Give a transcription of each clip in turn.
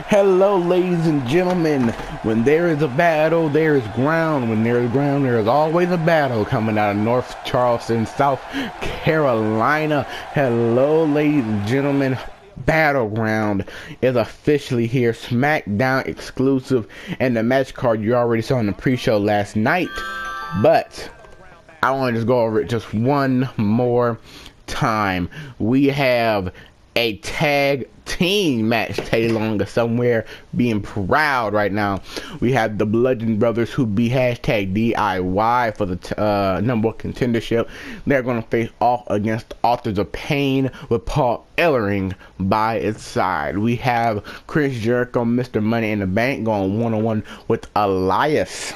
Hello, ladies and gentlemen. When there is a battle, there is ground. When there is ground, there is always a battle coming out of North Charleston, South Carolina. Hello, ladies and gentlemen. BattleGround is officially here. SmackDown exclusive, and the match card you already saw in the pre-show last night. But I want to just go over it just one more time. We have a tag team match. Teddy Long is somewhere being proud right now. We have the Bludgeon Brothers, who be hashtag DIY for the number one contendership. They're going to face off against Authors of Pain with Paul Ellering by its side. We have Chris Jericho, Mr. Money in the Bank, going one-on-one with Elias.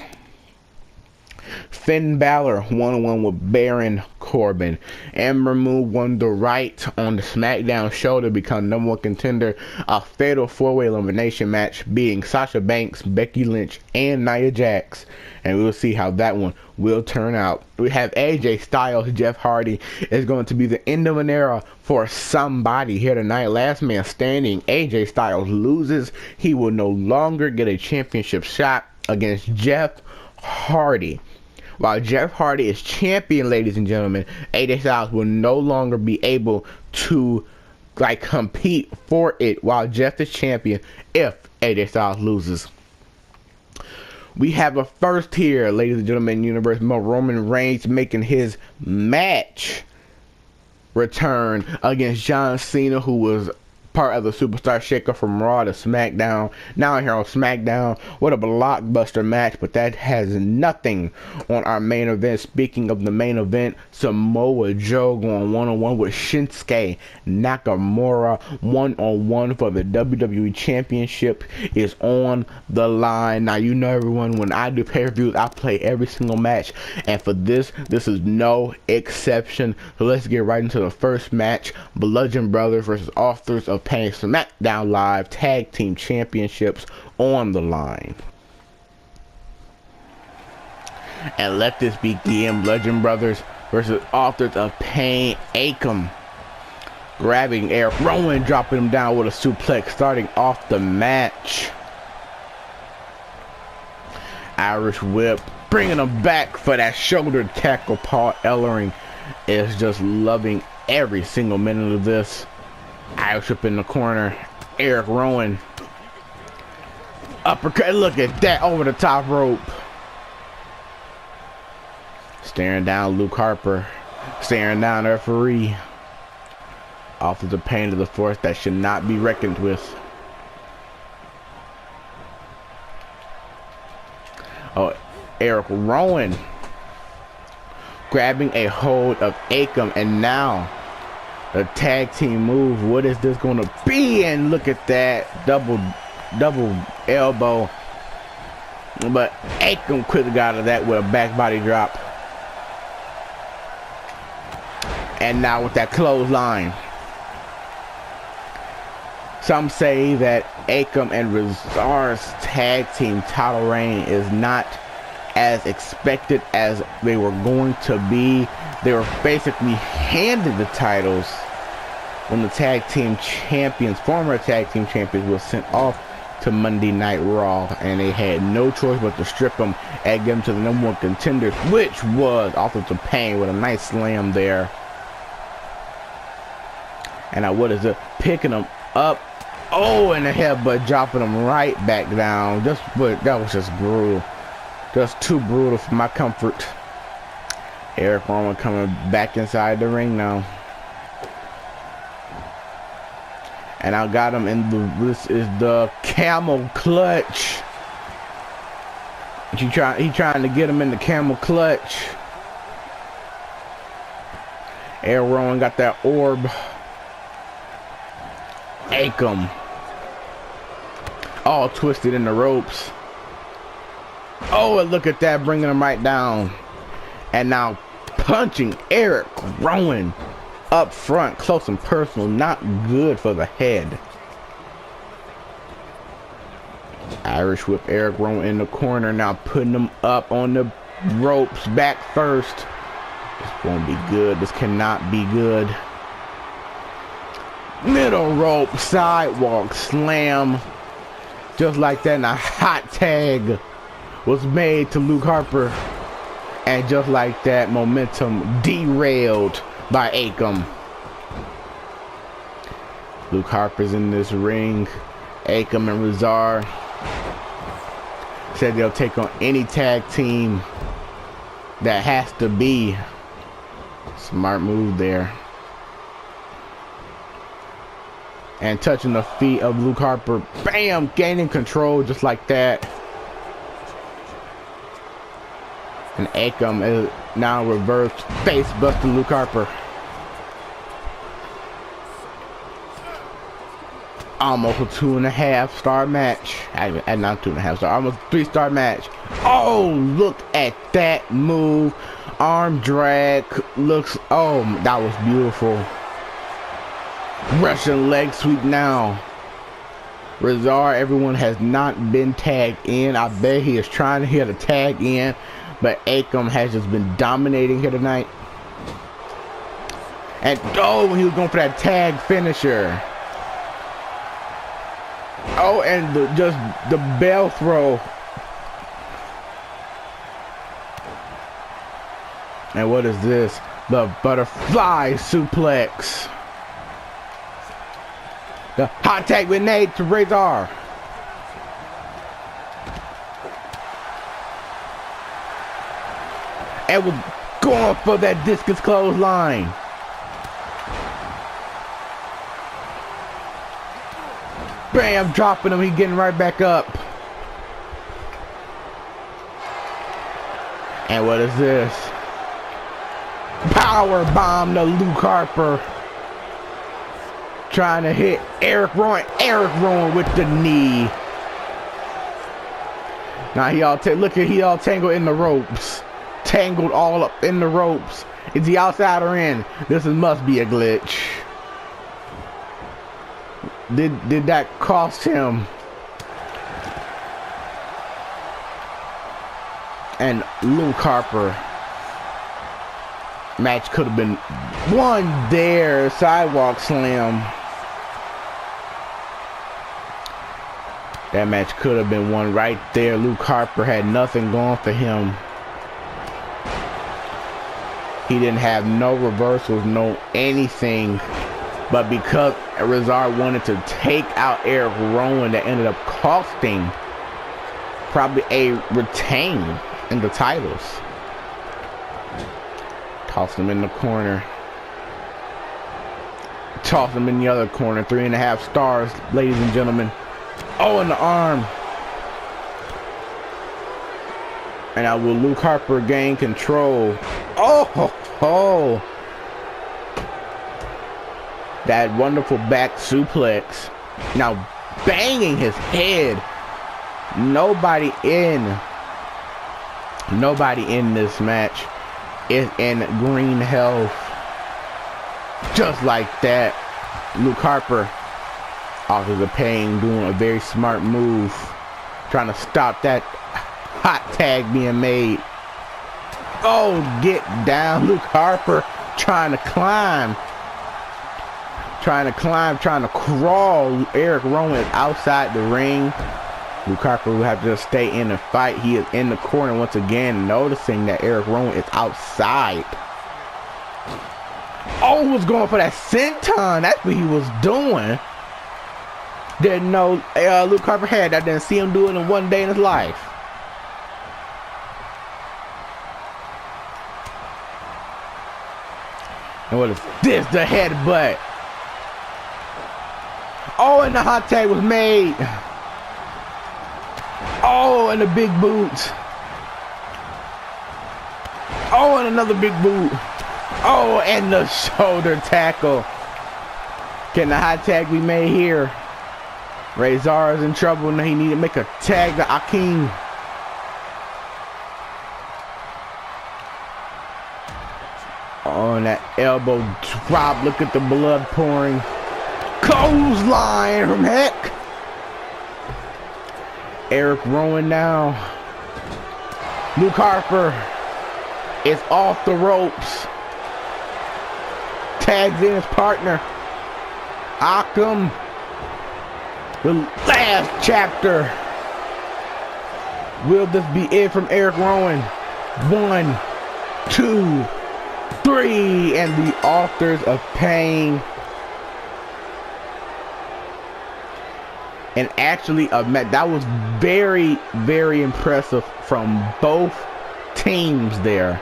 Finn Balor one-on-one with Baron Corbin. Ember Moon won the right on the SmackDown show to become number one contender. A fatal four-way elimination match being Sasha Banks, Becky Lynch, and Nia Jax. And we'll see how that one will turn out. We have AJ Styles, Jeff Hardy. Is going to be the end of an era for somebody here tonight. Last man standing. AJ Styles loses. He will no longer get a championship shot against Jeff Hardy. While Jeff Hardy is champion, ladies and gentlemen, AJ Styles will no longer be able to compete for it while Jeff is champion if AJ Styles loses. We have a first here, ladies and gentlemen, Universe. Roman Reigns making his match return against John Cena, who was part of the Superstar Shaker from Raw to SmackDown. Now here on SmackDown, what a blockbuster match, but that has nothing on our main event. Speaking of the main event, Samoa Joe going one-on-one with Shinsuke Nakamura. One-on-one for the WWE Championship is on the line. Now, you know, everyone, when I do pay-per-views, I play every single match, and for this is no exception. So let's get right into the first match. Bludgeon Brothers versus Authors of Pain, SmackDown Live Tag Team Championships on the line. And let this begin. Bludgeon Brothers versus Authors of Pain. Akam grabbing Eric Rowan, dropping him down with a suplex, starting off the match. Irish whip, bringing him back for that shoulder tackle. Paul Ellering is just loving every single minute of this. Irish whip in the corner. Eric Rowan. Uppercut. Look at that, over the top rope. Staring down Luke Harper. Staring down the referee. Offers the pain to the force that should not be reckoned with. Oh, Eric Rowan grabbing a hold of Akam, and now the tag team move. What is this going to be? And look at that double elbow, but Akam quickly got out of that with a back body drop. And now with that clothesline. Some say that Akam and Rezar's tag team title reign is not as expected as they were going to be. They were basically handed the titles when the tag team champions, former tag team champions, were sent off to Monday Night Raw, and they had no choice but to strip them and give them to the number one contenders, which was Authors of Pain, with a nice slam there. And now what is it? Picking them up. Oh, in the headbutt, dropping them right back down. That was just brutal. Just too brutal for my comfort. Eric Rowan coming back inside the ring now. And I got him in this is the camel clutch. He trying to get him in the camel clutch. Eric Rowan got that orb. Akam all twisted in the ropes. Oh, and look at that, bringing him right down. And now punching Eric Rowan up front, close and personal. Not good for the head. Irish whip Eric Rowan in the corner, now putting him up on the ropes, back first. This won't be good. This cannot be good. Middle rope sidewalk slam. Just like that, and a hot tag was made to Luke Harper. And just like that, momentum derailed by Akam. Luke Harper's in this ring. Akam and Rezar said they'll take on any tag team that has to be. Smart move there. And touching the feet of Luke Harper. Bam! Gaining control just like that. And Akam is now reversed face busting Luke Harper. Almost a 2.5-star match. Not 2.5 star, almost 3-star match. Oh, look at that move. Arm drag looks, oh, that was beautiful. Russian leg sweep now. Rezar, everyone has not been tagged in. I bet he is trying to hit a tag in, but Akam has just been dominating here tonight. And oh, he was going for that tag finisher. Oh, and just the bell throw. And what is this? The butterfly suplex. The hot tag grenade to Rezar. And was going for that discus clothesline. Bam, dropping him, he getting right back up. And what is this? Power bomb to Luke Harper. Trying to hit Eric Rowan. Eric Rowan with the knee. Now he all tangled in the ropes. Tangled all up in the ropes. Is he outside or in? Must be a glitch. Did that cost him? And Luke Harper. Match could have been won there. Sidewalk slam. That match could have been won right there. Luke Harper had nothing going for him. He didn't have no reversals, no anything. But because Rezar wanted to take out Eric Rowan, that ended up costing probably a retain in the titles. Toss him in the corner. Toss him in the other corner. 3.5 stars, ladies and gentlemen. Oh, in the arm. And now will Luke Harper gain control? Oh. That wonderful back suplex. Now banging his head. Nobody in this match is in green health. Just like that. Luke Harper, off of the pain, doing a very smart move. Trying to stop that hot tag being made. Oh, get down. Luke Harper trying to climb. Trying to crawl. Eric Rowan is outside the ring. Luke Harper will have to just stay in the fight. He is in the corner once again, noticing that Eric Rowan is outside. Oh, was going for that senton. That's what he was doing. Didn't know Luke Harper had that. Didn't see him do it in one day in his life. And what is this? The headbutt. Oh, and the hot tag was made. Oh, and the big boot. Oh, and another big boot. Oh, and the shoulder tackle. Can the hot tag be made here? Rezar is in trouble and he need to make a tag to Akeem. Oh, and that elbow drop. Look at the blood pouring. Clothesline from heck. Eric Rowan now. Luke Harper is off the ropes. Tags in his partner. Akam. The last chapter. Will this be it from Eric Rowan? 1, 2, 3, and the Authors of Pain. And actually, that was very, very impressive from both teams there.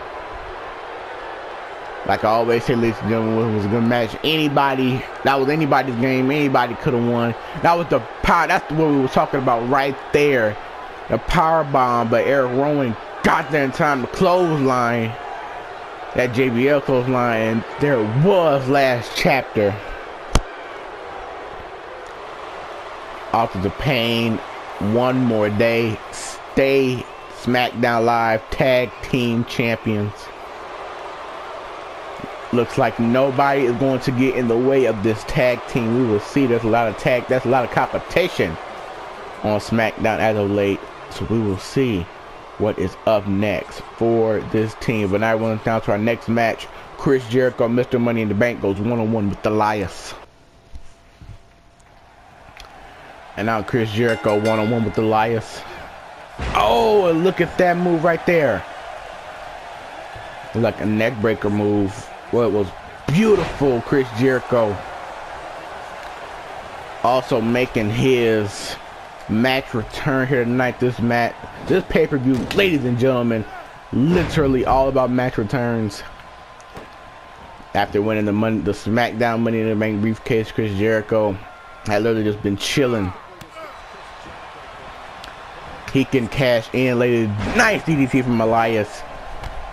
Like I always say, ladies and gentlemen, it was a good match. That was anybody's game. Anybody could have won. That was the power. That's what we were talking about right there. The power bomb, but Eric Rowan got there in time to clothesline. That JBL clothesline, and there it was last chapter. Authors of Pain, one more day. Stay SmackDown Live Tag Team Champions. Looks like nobody is going to get in the way of this tag team. We will see. That's a lot of competition on SmackDown as of late. So we will see what is up next for this team. But now we're down to our next match. Chris Jericho, Mr. Money in the Bank, goes one-on-one with Elias. And now Chris Jericho one-on-one with Elias. Oh, and look at that move right there. Like a neck breaker move. Well, it was beautiful. Chris Jericho also making his match return here tonight. This pay-per-view, ladies and gentlemen, literally all about match returns. After winning the SmackDown Money in the Bank briefcase, Chris Jericho had literally just been chilling. He can cash in, ladies. Nice DDT from Elias.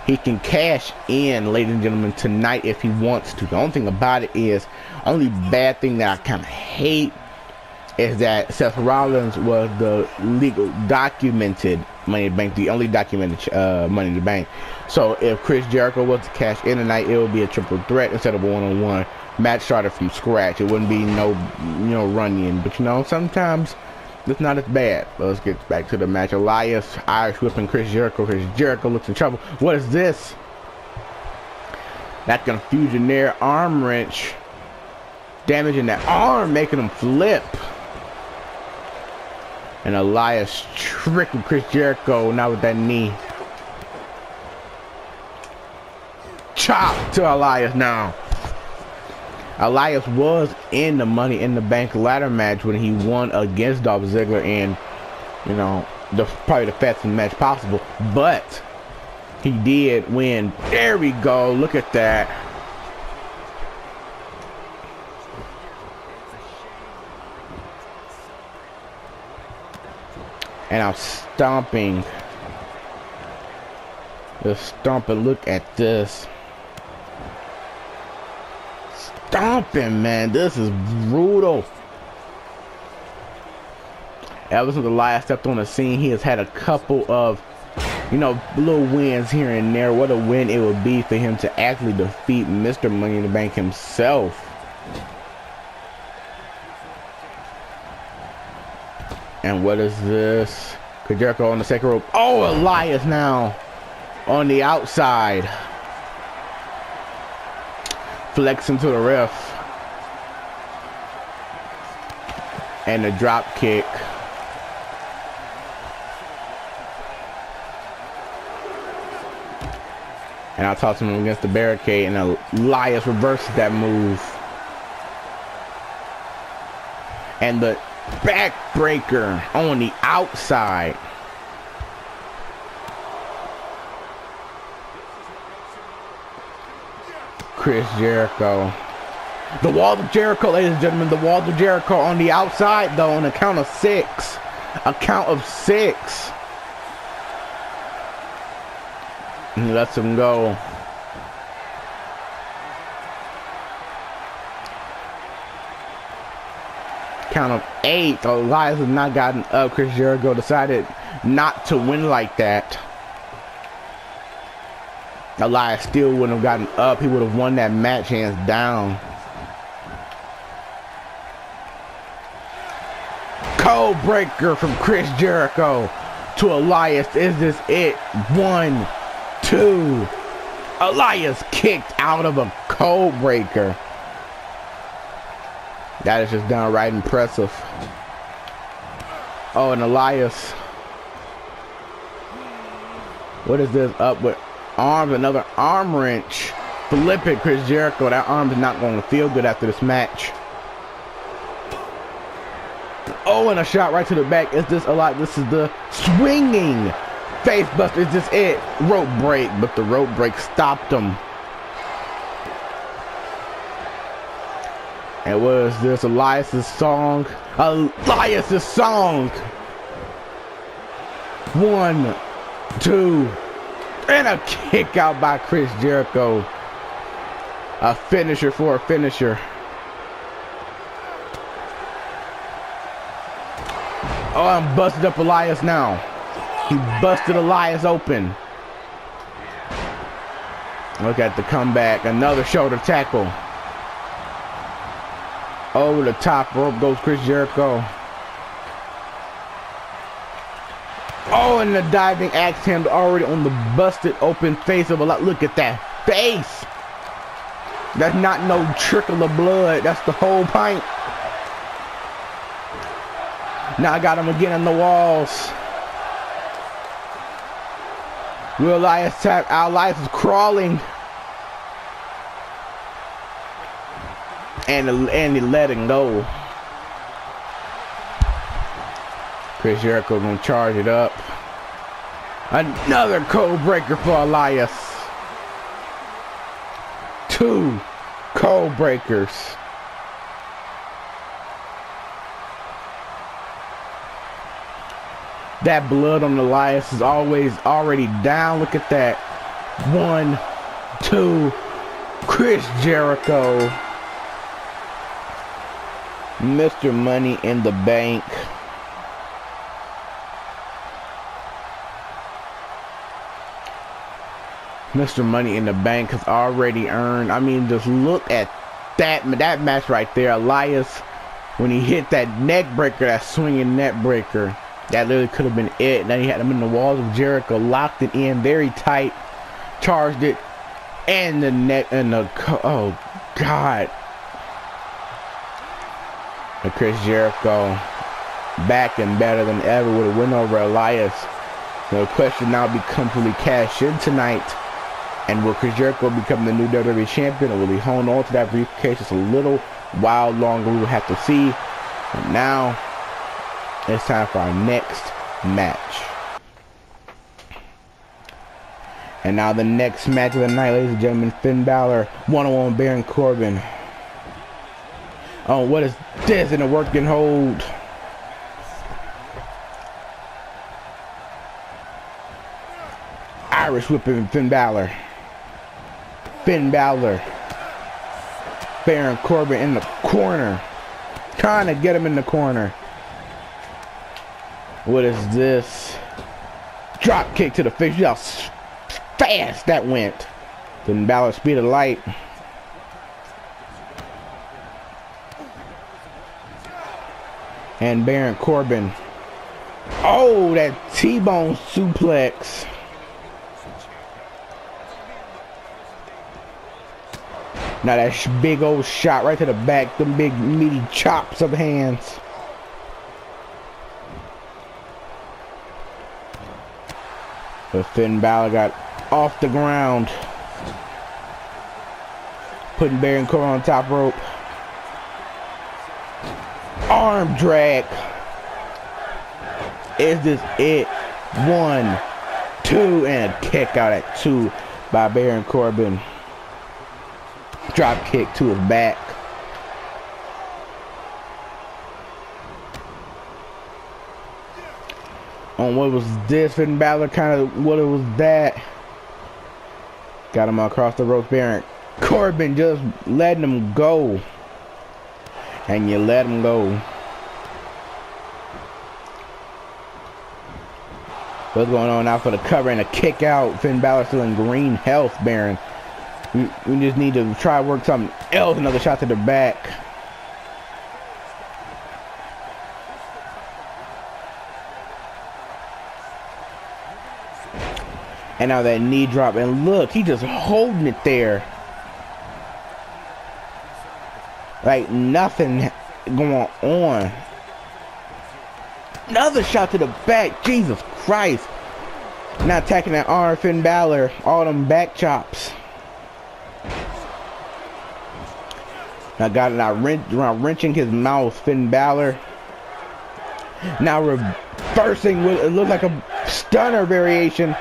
He can cash in, ladies and gentlemen, tonight if he wants to. The only thing about it is, only bad thing that I kind of hate is that Seth Rollins was the legal documented Money in the Bank, the only documented Money in the Bank. So if Chris Jericho was to cash in tonight, it would be a triple threat instead of a one-on-one match started from scratch. It wouldn't be no run-in. But sometimes it's not as bad. But let's get back to the match. Elias Irish whipping Chris Jericho. Chris Jericho looks in trouble. What is this? That confusion there. Arm wrench. Damaging that arm, making him flip. And Elias tricking Chris Jericho now with that knee. Chop to Elias now. Elias was in the Money in the Bank ladder match when he won against Dolph Ziggler in, probably the fastest match possible. But he did win. There we go. Look at that. And I'm stomping. Just stomping. Look at this. Stomping, man. This is brutal. Ever since Elias stepped on the scene, he has had a couple of, little wins here and there. What a win it would be for him to actually defeat Mr. Money in the Bank himself. And what is this? Jericho on the second rope. Oh, Elias now on the outside. Flexing to the ref. And the drop kick. And I'll toss him against the barricade, and Elias reverses that move. And the backbreaker on the outside. Chris Jericho. The Walls of Jericho, ladies and gentlemen. The Walls of Jericho on the outside, though, on a count of 6. A count of 6. And he lets him go. Count of 8. Elias has not gotten up. Chris Jericho decided not to win like that. Elias still wouldn't have gotten up. He would have won that match hands down. Code breaker from Chris Jericho to Elias. Is this it? 1, 2. Elias kicked out of a code breaker. That is just downright impressive. Oh, and Elias. What is this? Up with arms, another arm wrench. Flip it, Chris Jericho. That arm is not going to feel good after this match. Oh, and a shot right to the back. Is this a lot? This is the swinging face buster. Is this it? Rope break, but the rope break stopped him. And what is this? Elias's song. Elias's song. 1, 2, and a kick out by Chris Jericho. A finisher for a finisher. Oh, I'm busted up Elias now. He busted Elias open. Look at the comeback. Another shoulder tackle. Over the top rope goes Chris Jericho. Oh, and the diving axe handle already on the busted open face of Elias. Look at that face. That's not no trickle of blood. That's the whole pint. Now I got him again on the walls. Will Elias tap? Elias is crawling. And he let it go. Chris Jericho gonna charge it up. Another code breaker for Elias. 2 code breakers. That blood on Elias is always already down. Look at that. 1, 2. Chris Jericho. Mr. Money in the Bank. Mr. Money in the Bank has already earned. I mean, just look at that match right there. Elias, when he hit that neck breaker, that swinging neck breaker, that literally could have been it. Then he had him in the walls of Jericho, locked it in very tight, charged it, and the neck and the oh God. And Chris Jericho back and better than ever with a win over Elias. The question now becomes, will he cash in tonight? And will Chris Jericho become the new WWE champion, or will he hold on to that briefcase just a little while longer? We will have to see. And now it's time for our next match. And now the next match of the night, ladies and gentlemen, Finn Balor one-on-one Baron Corbin. Oh, what is this in a working hold? Irish whipping Finn Balor. Finn Balor. Baron Corbin in the corner. Trying to get him in the corner. What is this? Drop kick to the face. You know how fast that went. Finn Balor, speed of light. And Baron Corbin. Oh, that T-bone suplex. Now that big old shot right to the back. Them big meaty chops of hands. But Finn Balor got off the ground. Putting Baron Corbin on top rope. Arm drag. Is this it? 1, 2, and a kick out at 2 by Baron Corbin. Drop kick to his back. On what was this? Finn Balor kind of, what it was that? Got him across the ropes. Baron Corbin just letting him go. And you let him go. What's going on now for the cover and a kick out? Finn Balor still in green health, Baron. We just need to try to work something else. Another shot to the back. And now that knee drop. And look, he just holding it there. Like nothing going on. Another shot to the back. Jesus Christ. Now attacking that arm, Finn Balor. All them back chops. Now got it now wrenching his mouth, Finn Balor. Now reversing with it looked like a stunner variation.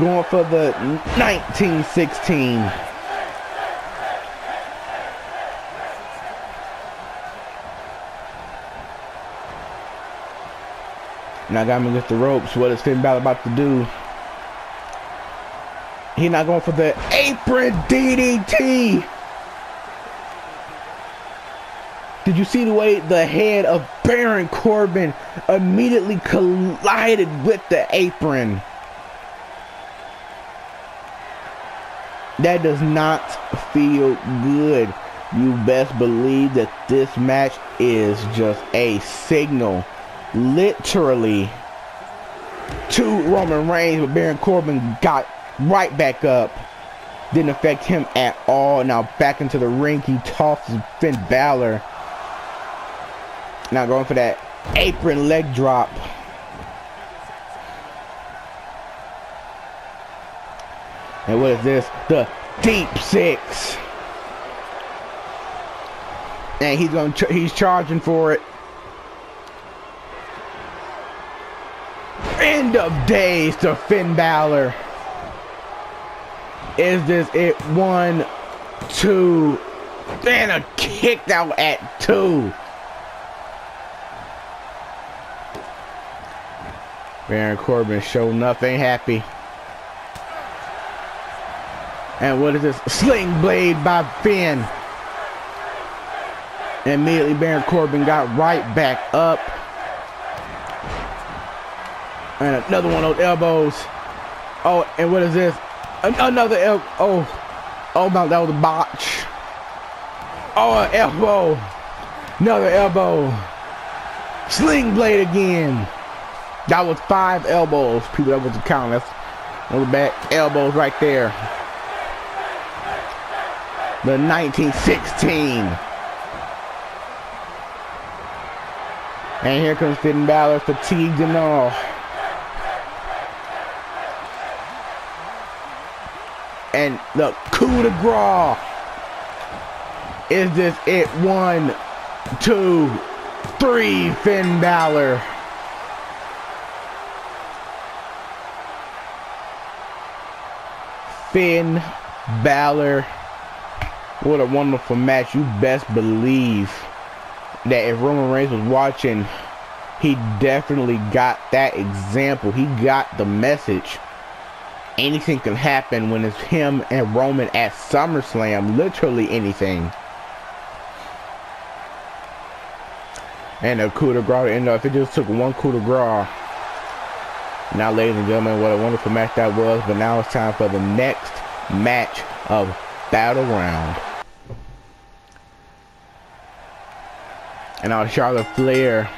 Going for the 1916. Now got him against the ropes. What is Finn Balor about to do? He's not going for the apron DDT. Did you see the way the head of Baron Corbin immediately collided with the apron? That does not feel good. You best believe that this match is just a signal, literally, to Roman Reigns, but Baron Corbin got right back up. Didn't affect him at all. Now back into the ring, he tosses Finn Balor. Now going for that apron leg drop. And what is this? The deep six. And he's charging for it. End of days to Finn Balor. Is this it? 1, 2, and a kick out at 2. Baron Corbin show nothing happy. And what is this? Sling blade by Finn. And immediately Baron Corbin got right back up. And another one of those elbows. Oh, and what is this? Another elbow. Oh my, that was a botch. Oh, an elbow. Another elbow. Sling blade again. That was 5 elbows. People, that was the count. That's on the back elbows right there. The 1916. And here comes Finn Balor, fatigued and all. And the coup de grace. Is this it? 1, 2, 3, Finn Balor. Finn Balor. What a wonderful match. You best believe that if Roman Reigns was watching, he definitely got that example. He got the message. Anything can happen when it's him and Roman at SummerSlam. Literally anything. And a coup de grace to end up. If it just took one coup de grace. Now, ladies and gentlemen, what a wonderful match that was. But now it's time for the next match of BattleGround. And now Charlotte Flair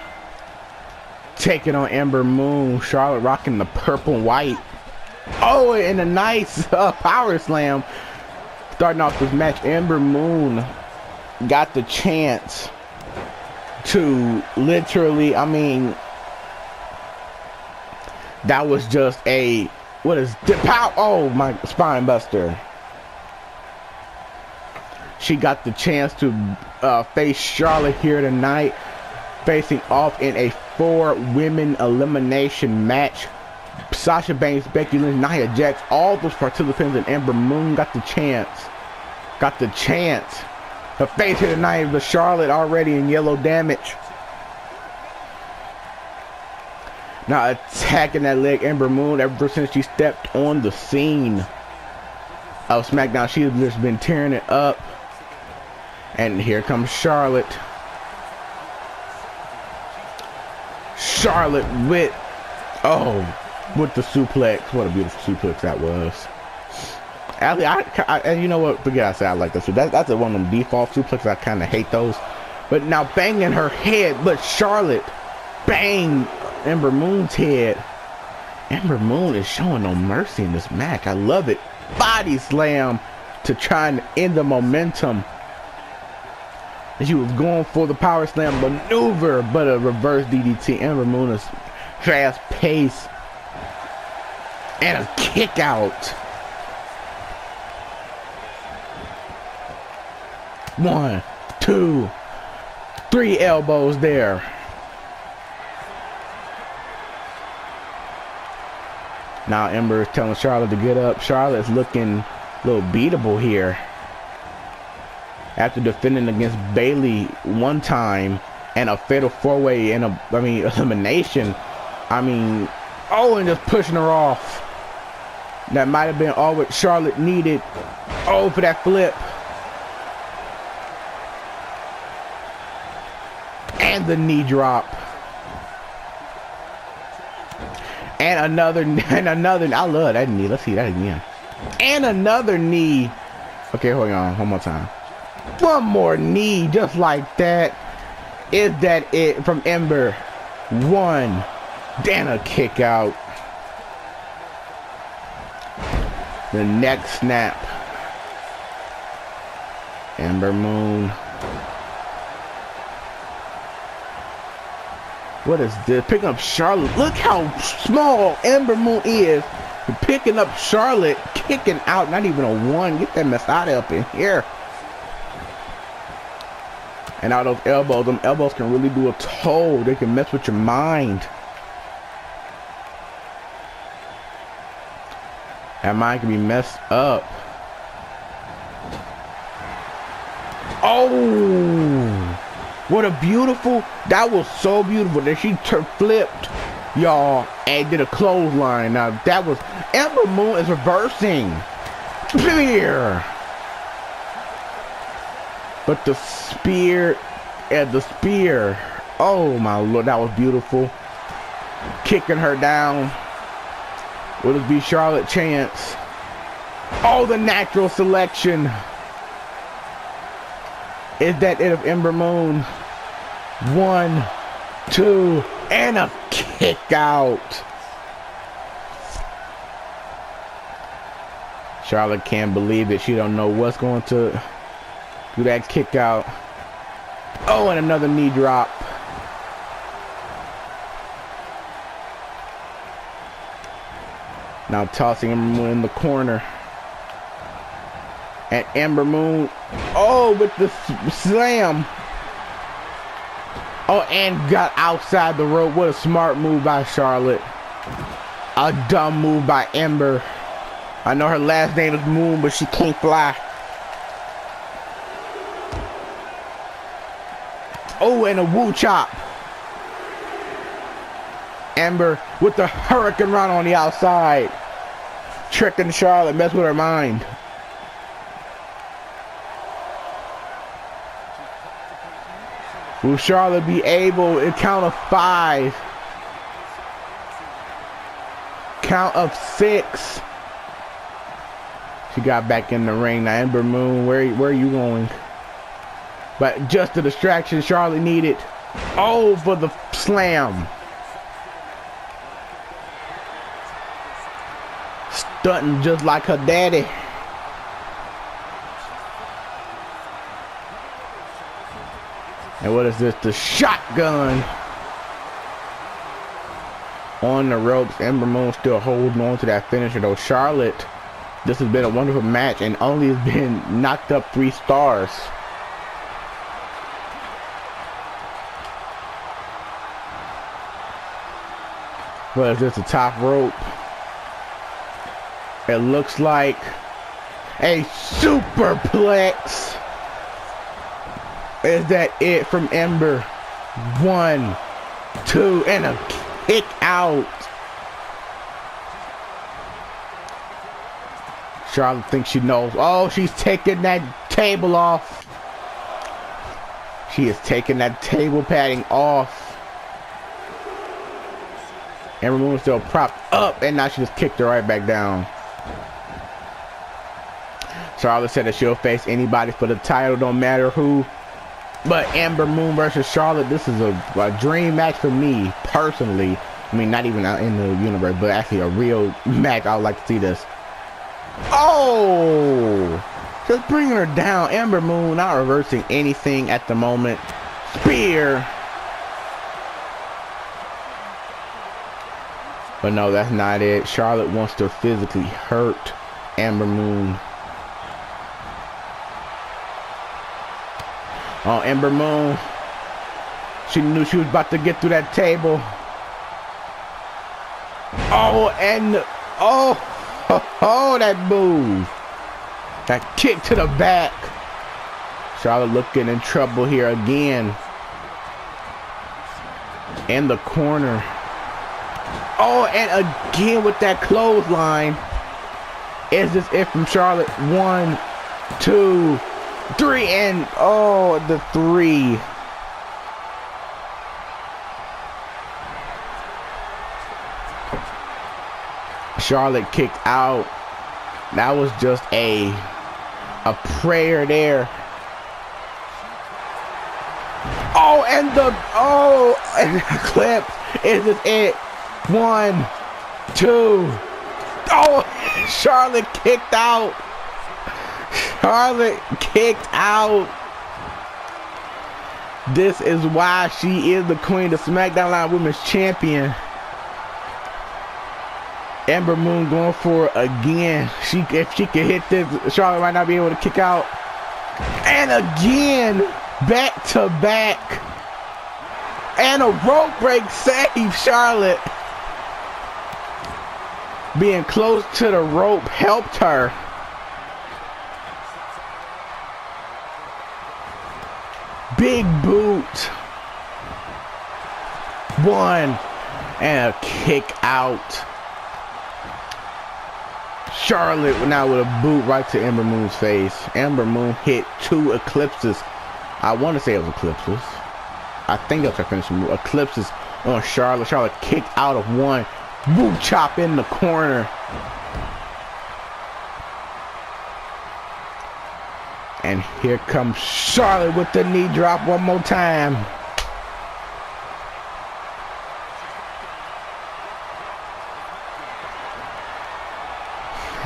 taking on Ember Moon. Charlotte rocking the purple and white. Oh, and a nice power slam. Starting off this match, Ember Moon got the chance to literally, I mean, that was just a, what is the power? Oh, my spine buster. She got the chance to face Charlotte here tonight, facing off in a 4-women elimination match. Sasha Banks, Becky Lynch, Nia Jax, all those participants, and Ember Moon got the chance to face here tonight with Charlotte already in yellow damage. Now attacking that leg, Ember Moon, ever since she stepped on the scene of SmackDown, she's just been tearing it up. And here comes Charlotte. Charlotte with the suplex. What a beautiful suplex that was. And you know what? Forget I said I like that. So that's one of them default suplexes. I kind of hate those. But now banging her head. But Charlotte banged Ember Moon's head. Ember Moon is showing no mercy in this match. I love it. Body slam to try and end the momentum And she was going for the power slam maneuver, but a reverse DDT. Ember Moon is fast pace. And a kick out. 1, 2, 3 elbows there. Now Ember is telling Charlotte to get up. Charlotte's looking a little beatable here. After defending against Bayley one time and a fatal 4-way and elimination. Oh, and just pushing her off. That might have been all what Charlotte needed. Oh, for that flip. And the knee drop. And another, I love that knee. Let's see that again. And another knee. Okay, hold on, one more time. One more knee, just like that. Is that it from Ember? 1. Then a kick out. The neck snap. Ember Moon. What is this? Picking up Charlotte. Look how small Ember Moon is. Picking up Charlotte, kicking out. Not even a 1. Get that Masada up in here. And all those elbows. Them elbows can really do a toll. They can mess with your mind. That mind can be messed up. Oh! What a beautiful, that was so beautiful that she flipped, y'all, and did a clothesline. Now that was, Ember Moon is reversing. Spear. But the spear, oh my Lord, that was beautiful. Kicking her down. Will it be Charlotte chance? Oh, the natural selection. Is that it of Ember Moon? 1, 2, and a kick out. Charlotte can't believe it. She don't know what's going to do that kick out. Oh, and another knee drop. Now tossing Ember Moon in the corner. And Ember Moon, oh, with the slam. Oh, and got outside the rope. What a smart move by Charlotte. A dumb move by Ember. I know her last name is Moon, but she can't fly. Oh, and a woo chop. Ember with the hurricane run on the outside. Tricking Charlotte, mess with her mind. Will Charlotte be able to count of 5? Count of 6. She got back in the ring. Now Ember Moon, where are you going? But just the distraction Charlotte needed. Oh, for the slam. Stunting just like her daddy. And what is this? The shotgun. On the ropes. Ember Moon still holding on to that finisher though. Charlotte, this has been a wonderful match and only has been knocked up 3 stars. What is this? The top rope. It looks like a superplex. Is that it from Ember? 1, 2, and a kick out. Charlotte thinks she knows. Oh, she's taking that table off. She is taking that table padding off. Ember Moon still propped up, and now she just kicked her right back down. Charlotte said that she'll face anybody for the title, don't matter who. But Ember Moon versus Charlotte, this is a dream match for me, personally. I mean, not even out in the universe, but actually a real match. I would like to see this. Oh! Just bringing her down. Ember Moon not reversing anything at the moment. Spear. But no, that's not it. Charlotte wants to physically hurt Ember Moon. Oh, Ember Moon. She knew she was about to get through that table. Oh, and oh, that move. That kick to the back. Charlotte looking in trouble here again. In the corner. Oh, and again with that clothesline. Is this it from Charlotte? 1, 2, 3, and oh, the 3. Charlotte kicked out. That was just a prayer there. Oh, and the clip. Is this it? 1, 2. Oh, Charlotte kicked out. Charlotte kicked out. This is why she is the queen, the SmackDown Live Women's Champion. Ember Moon going for it again. If she can hit this, Charlotte might not be able to kick out. And again, back to back. And a rope break save, Charlotte. Being close to the rope helped her. Big boot. 1 and a kick out. Charlotte now with a boot right to Ember Moon's face. Ember Moon hit 2 eclipses. I want to say it was eclipses. I think that's her finishing move. Eclipses on Charlotte. Charlotte kicked out of 1. Boot chop in the corner. And here comes Charlotte with the knee drop one more time.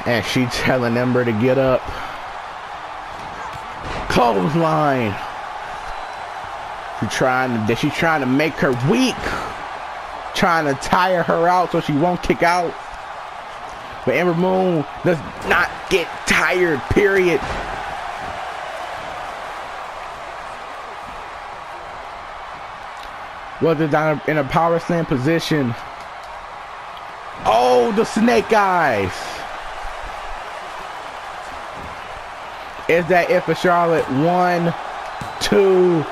And she's telling Ember to get up. Clothesline. She's trying to make her weak. Trying to tire her out so she won't kick out. But Ember Moon does not get tired, period. Was it down in a power slam position? Oh, the snake eyes. Is that it for Charlotte? 1, 2,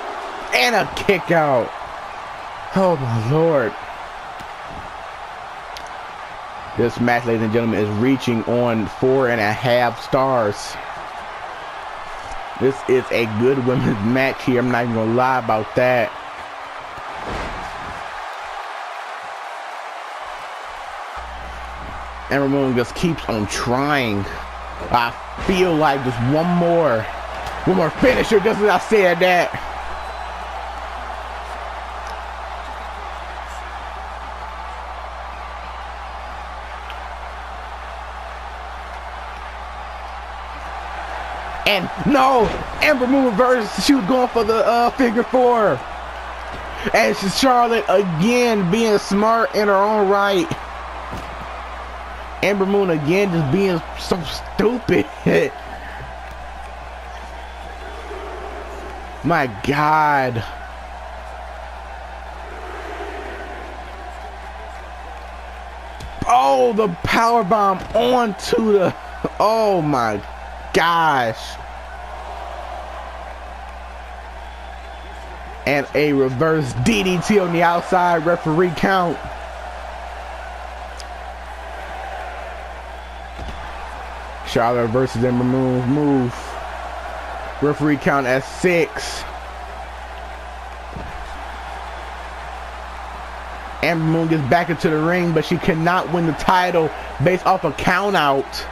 and a kick out. Oh my Lord. This match, ladies and gentlemen, is reaching on 4.5 stars. This is a good women's match here. I'm not even gonna lie about that. Ember Moon just keeps on trying. I feel like just one more finisher, just as I said that. And no, Ember Moon reversed. She was going for the figure 4. And Charlotte again being smart in her own right. Ember Moon again just being so stupid. My God. Oh, the power bomb onto the. Oh my gosh. And a reverse DDT on the outside, referee count. Charlotte versus Ember Moon move. Referee count at 6. Ember Moon gets back into the ring, but she cannot win the title based off a count out.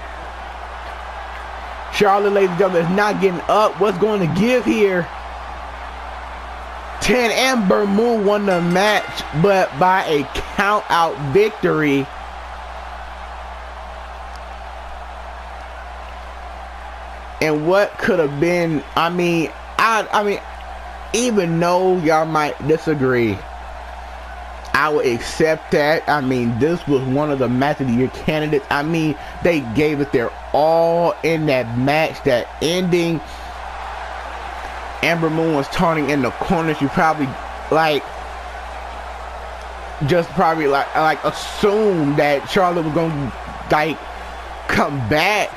Charlotte, ladies and gentlemen, is not getting up. What's going to give here? 10. Ember Moon won the match, but by a count out victory. And what could have been, I mean, even though y'all might disagree, I would accept that. I mean, this was one of the match of the year candidates. I mean, they gave it their all in that match. That ending, Ember Moon was turning in the corners. You probably assumed that Charlotte was gonna come back.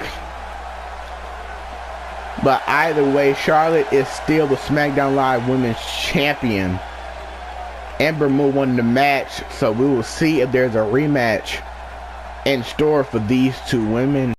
But either way, Charlotte is still the SmackDown Live Women's Champion. Ember Moon won the match, so we will see if there's a rematch in store for these two women.